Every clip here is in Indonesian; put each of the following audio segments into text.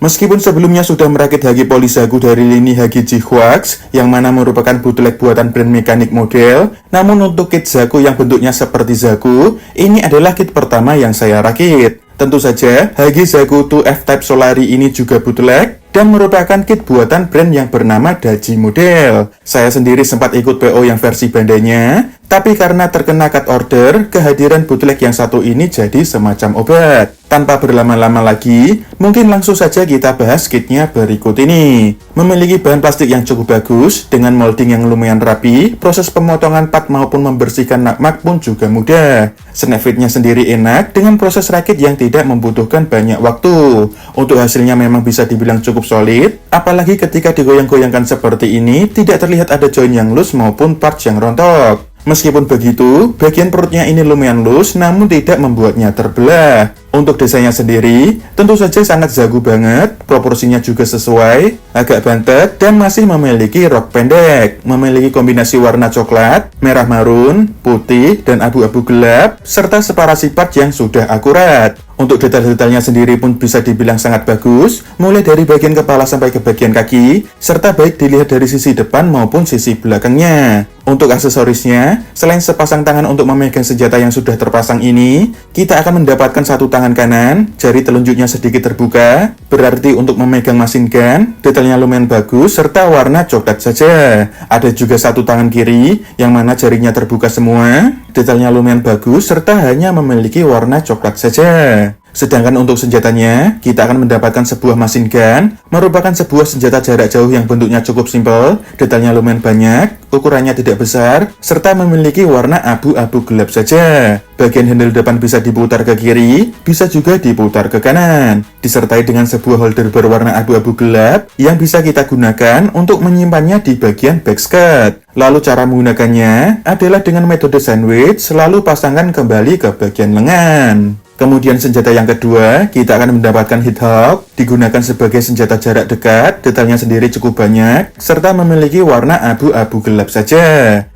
Meskipun sebelumnya sudah merakit haki Poli Zaku dari lini haki G-Wax, yang mana merupakan bootleg buatan brand mekanik model, namun untuk kit Zaku yang bentuknya seperti Zaku, ini adalah kit pertama yang saya rakit. Tentu saja, haki Zaku 2 F-Type Solari ini juga bootleg, dan merupakan kit buatan brand yang bernama Daji Model. Saya sendiri sempat ikut PO yang versi bandanya, tapi karena terkena cut order, kehadiran bootleg yang satu ini jadi semacam obat. Tanpa berlama-lama lagi, mungkin langsung saja kita bahas kitnya berikut ini. Memiliki bahan plastik yang cukup bagus, dengan molding yang lumayan rapi, proses pemotongan part maupun membersihkan nakmak pun juga mudah. Snap fitnya sendiri enak, dengan proses rakit yang tidak membutuhkan banyak waktu. Untuk hasilnya memang bisa dibilang cukup solid, apalagi ketika digoyang-goyangkan seperti ini, tidak terlihat ada join yang loose maupun parts yang rontok. Meskipun begitu, bagian perutnya ini lumayan loose, namun tidak membuatnya terbelah. Untuk desainnya sendiri, tentu saja sangat Zaku banget, proporsinya juga sesuai, agak bantet, dan masih memiliki rok pendek. Memiliki kombinasi warna coklat, merah marun, putih, dan abu-abu gelap, serta separasi part yang sudah akurat. Untuk detail-detailnya sendiri pun bisa dibilang sangat bagus, mulai dari bagian kepala sampai ke bagian kaki, serta baik dilihat dari sisi depan maupun sisi belakangnya. Untuk aksesorisnya, selain sepasang tangan untuk memegang senjata yang sudah terpasang ini, kita akan mendapatkan satu tangan kanan, jari telunjuknya sedikit terbuka, berarti untuk memegang machine gun, detailnya lumayan bagus, serta warna coklat saja. Ada juga satu tangan kiri, yang mana jarinya terbuka semua, detailnya lumayan bagus, serta hanya memiliki warna coklat saja. Sedangkan untuk senjatanya, kita akan mendapatkan sebuah machine gun, merupakan sebuah senjata jarak jauh yang bentuknya cukup simpel, detailnya lumayan banyak, ukurannya tidak besar, serta memiliki warna abu-abu gelap saja. Bagian handle depan bisa diputar ke kiri, bisa juga diputar ke kanan, disertai dengan sebuah holder berwarna abu-abu gelap yang bisa kita gunakan untuk menyimpannya di bagian back skirt. Lalu cara menggunakannya adalah dengan metode sandwich, selalu pasangkan kembali ke bagian lengan. Kemudian senjata yang kedua, kita akan mendapatkan Hithawk, digunakan sebagai senjata jarak dekat, detailnya sendiri cukup banyak, serta memiliki warna abu-abu gelap saja.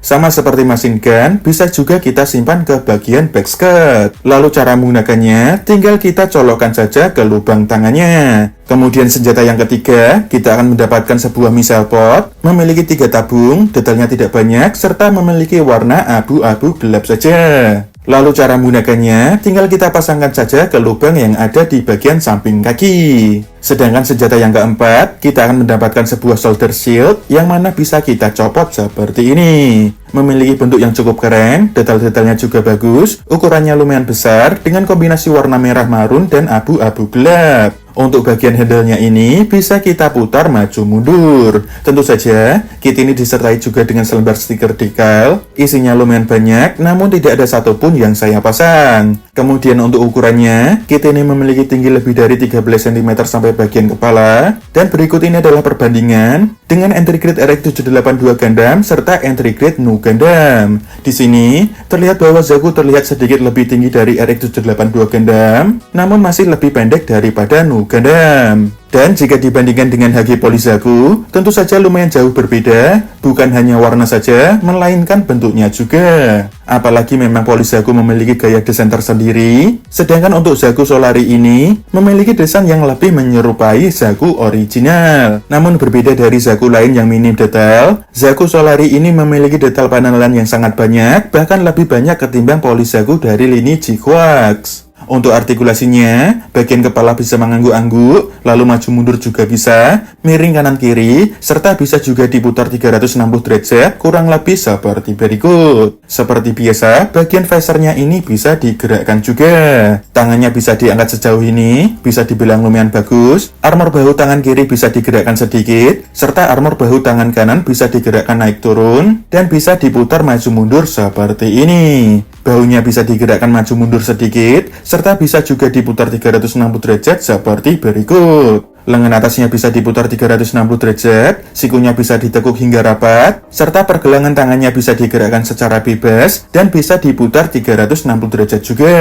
Sama seperti machine gun, bisa juga kita simpan ke bagian back skirt. Lalu cara menggunakannya, tinggal kita colokkan saja ke lubang tangannya. Kemudian senjata yang ketiga, kita akan mendapatkan sebuah missile pod, memiliki 3 tabung, detailnya tidak banyak, serta memiliki warna abu-abu gelap saja. Lalu cara menggunakannya, tinggal kita pasangkan saja ke lubang yang ada di bagian samping kaki. Sedangkan senjata yang keempat, kita akan mendapatkan sebuah soldier shield yang mana bisa kita copot seperti ini. Memiliki bentuk yang cukup keren, detail-detailnya juga bagus, ukurannya lumayan besar dengan kombinasi warna merah marun dan abu-abu gelap. Untuk bagian handle-nya ini bisa kita putar maju mundur. Tentu saja, kit ini disertai juga dengan selembar stiker decal. Isinya lumayan banyak, namun tidak ada satupun yang saya pasang. Kemudian untuk ukurannya, kit ini memiliki tinggi lebih dari 13 cm sampai bagian kepala. Dan berikut ini adalah perbandingan dengan entry grade RX-782 Gundam serta entry grade Nu Gundam. Di sini terlihat bahwa Zaku terlihat sedikit lebih tinggi dari RX-782 Gundam, namun masih lebih pendek daripada Nu Gundam. Dan jika dibandingkan dengan haki Poli Zaku, tentu saja lumayan jauh berbeda, bukan hanya warna saja, melainkan bentuknya juga. Apalagi memang Poli Zaku memiliki gaya desain tersendiri, sedangkan untuk Zaku Solari ini memiliki desain yang lebih menyerupai Zaku original. Namun berbeda dari Zaku lain yang minim detail, Zaku Solari ini memiliki detail panelan yang sangat banyak, bahkan lebih banyak ketimbang Poli Zaku dari lini G-Wax. Untuk artikulasinya, bagian kepala bisa mengangguk-angguk, lalu maju mundur juga bisa, miring kanan kiri, serta bisa juga diputar 360 derajat, kurang lebih seperti berikut. Seperti biasa, bagian visornya ini bisa digerakkan juga. Tangannya bisa diangkat sejauh ini, bisa dibilang lumayan bagus. Armor bahu tangan kiri bisa digerakkan sedikit, serta armor bahu tangan kanan bisa digerakkan naik turun, dan bisa diputar maju mundur seperti ini. Bahunya bisa digerakkan maju mundur sedikit, serta bisa juga diputar 360 derajat seperti berikut. Lengan atasnya bisa diputar 360 derajat, sikunya bisa ditekuk hingga rapat, serta pergelangan tangannya bisa digerakkan secara bebas dan bisa diputar 360 derajat juga.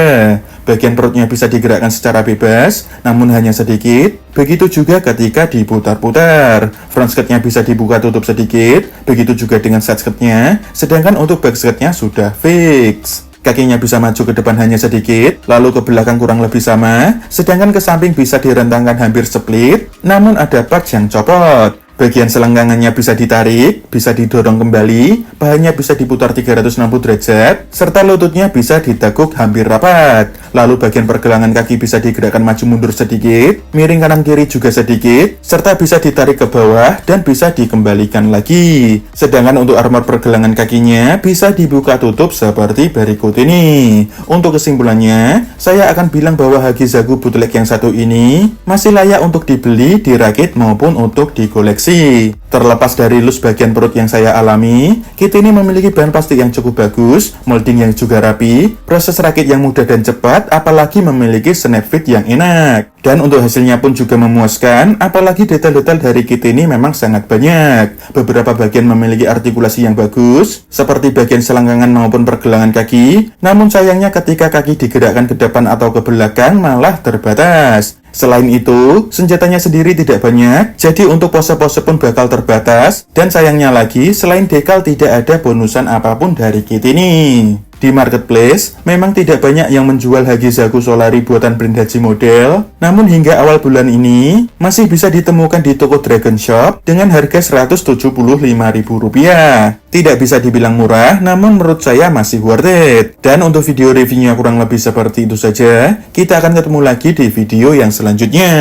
Bagian perutnya bisa digerakkan secara bebas, namun hanya sedikit. Begitu juga ketika diputar-putar. Front skirtnya bisa dibuka tutup sedikit, begitu juga dengan side skirtnya, sedangkan untuk back skirtnya sudah fix. Kakinya bisa maju ke depan hanya sedikit, lalu ke belakang kurang lebih sama, sedangkan ke samping bisa direntangkan hampir split, namun ada parts yang copot. Bagian selangkangannya bisa ditarik, bisa didorong kembali, pahannya bisa diputar 360 derajat, serta lututnya bisa ditekuk hampir rapat. Lalu bagian pergelangan kaki bisa digerakkan maju mundur sedikit, miring kanan kiri juga sedikit, serta bisa ditarik ke bawah dan bisa dikembalikan lagi. Sedangkan untuk armor pergelangan kakinya bisa dibuka tutup seperti berikut ini. Untuk kesimpulannya, saya akan bilang bahwa Hagizaku bootleg yang satu ini masih layak untuk dibeli, dirakit maupun untuk dikoleksi. Terlepas dari loose bagian perut yang saya alami, kit ini memiliki bahan plastik yang cukup bagus, molding yang juga rapi, proses rakit yang mudah dan cepat, apalagi memiliki snap fit yang enak. Dan untuk hasilnya pun juga memuaskan, apalagi detail-detail dari kit ini memang sangat banyak. Beberapa bagian memiliki artikulasi yang bagus, seperti bagian selangkangan maupun pergelangan kaki, namun sayangnya ketika kaki digerakkan ke depan atau ke belakang malah terbatas. Selain itu, senjatanya sendiri tidak banyak, jadi untuk pose-pose pun bakal terbatas, dan sayangnya lagi, selain dekal tidak ada bonusan apapun dari kit ini. Di marketplace, memang tidak banyak yang menjual Hagizaku Solari buatan brand Haji model, namun hingga awal bulan ini, masih bisa ditemukan di toko Dragon Shop dengan harga Rp175.000. Tidak bisa dibilang murah, namun menurut saya masih worth it. Dan untuk video reviewnya kurang lebih seperti itu saja, kita akan ketemu lagi di video yang selanjutnya.